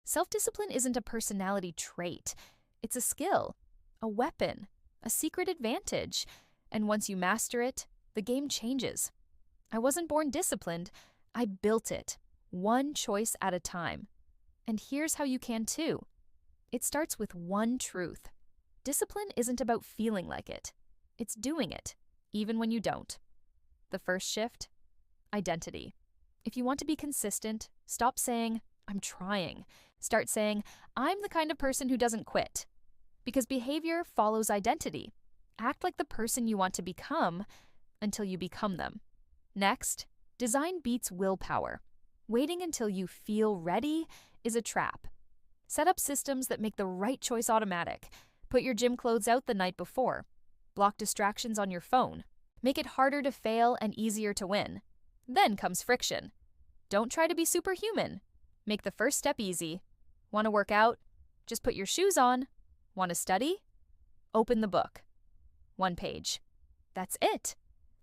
Self-discipline isn't a personality trait. It's a skill, a weapon, a secret advantage. And once you master it, the game changes. I wasn't born disciplined. I built it, one choice at a time. And here's how you can too. It starts with one truth. Discipline isn't about feeling like it. It's doing it, even when you don't. The first shift? Identity. If you want to be consistent, stop saying, "I'm trying." Start saying, "I'm the kind of person who doesn't quit." Because behavior follows identity. Act like the person you want to become until you become them. Next, design beats willpower. Waiting until you feel ready is a trap. Set up systems that make the right choice automatic. Put your gym clothes out the night before. Block distractions on your phone. Make it harder to fail and easier to win. Then comes friction. Don't try to be superhuman. Make the first step easy. Want to work out? Just put your shoes on. Want to study? Open the book. One page. That's it.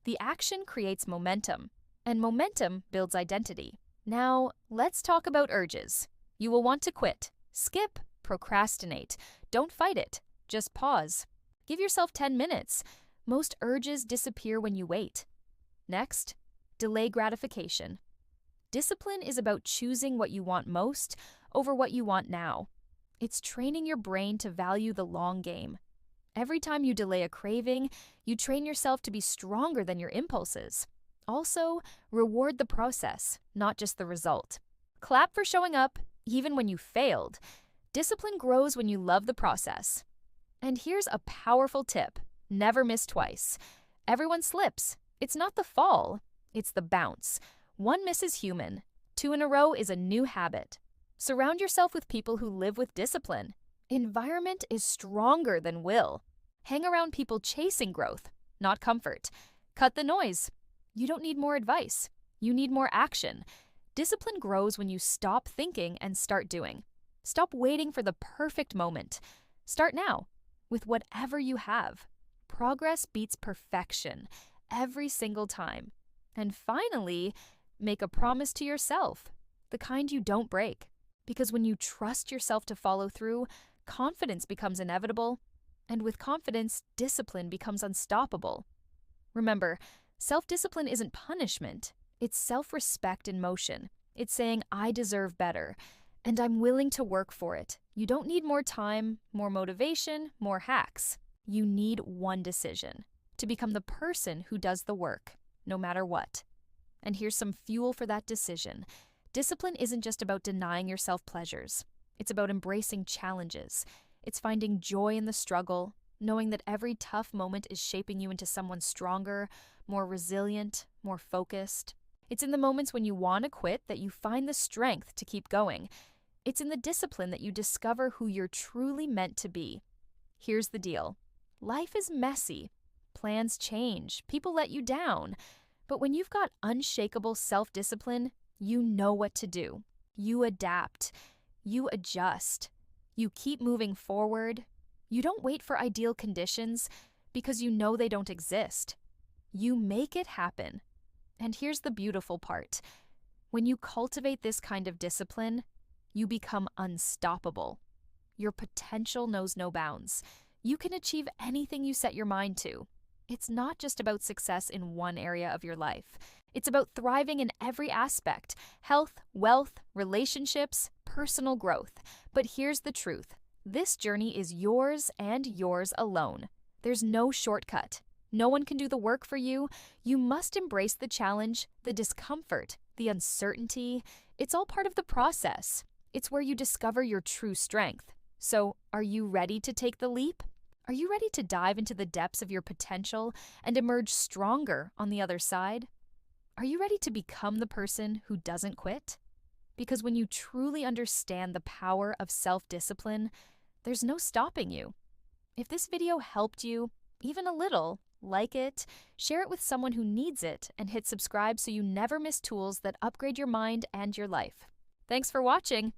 The action creates momentum, and momentum builds identity. Now, let's talk about urges. You will want to quit, skip, procrastinate. Don't fight it. Just pause. Give yourself 10 minutes. Most urges disappear when you wait. Next, delay gratification. Discipline is about choosing what you want most over what you want now. It's training your brain to value the long game. Every time you delay a craving, you train yourself to be stronger than your impulses. Also, reward the process, not just the result. Clap for showing up, even when you failed. Discipline grows when you love the process. And here's a powerful tip. Never miss twice. Everyone slips. It's not the fall, it's the bounce. One miss is human. 2 in a row is a new habit. Surround yourself with people who live with discipline. Environment is stronger than will. Hang around people chasing growth, not comfort. Cut the noise. You don't need more advice. You need more action. Discipline grows when you stop thinking and start doing. Stop waiting for the perfect moment. Start now, with whatever you have. Progress beats perfection every single time. And finally, make a promise to yourself, the kind you don't break. Because when you trust yourself to follow through, confidence becomes inevitable, and with confidence, discipline becomes unstoppable. Remember, self-discipline isn't punishment. It's self-respect in motion. It's saying, "I deserve better, and I'm willing to work for it." You don't need more time, more motivation, more hacks. You need one decision, to become the person who does the work, no matter what. And here's some fuel for that decision. Discipline isn't just about denying yourself pleasures. It's about embracing challenges. It's finding joy in the struggle, knowing that every tough moment is shaping you into someone stronger, more resilient, more focused. It's in the moments when you want to quit that you find the strength to keep going. It's in the discipline that you discover who you're truly meant to be. Here's the deal. Life is messy. Plans change. People let you down. But when you've got unshakable self-discipline, you know what to do. You adapt. You adjust. You keep moving forward. You don't wait for ideal conditions because you know they don't exist. You make it happen. And here's the beautiful part. When you cultivate this kind of discipline, you become unstoppable. Your potential knows no bounds. You can achieve anything you set your mind to. It's not just about success in one area of your life. It's about thriving in every aspect: health, wealth, relationships, personal growth. But here's the truth. This journey is yours and yours alone. There's no shortcut. No one can do the work for you. You must embrace the challenge, the discomfort, the uncertainty. It's all part of the process. It's where you discover your true strength. So, are you ready to take the leap? Are you ready to dive into the depths of your potential and emerge stronger on the other side? Are you ready to become the person who doesn't quit? Because when you truly understand the power of self-discipline, there's no stopping you. If this video helped you, even a little, like it, share it with someone who needs it, and hit subscribe so you never miss tools that upgrade your mind and your life. Thanks for watching.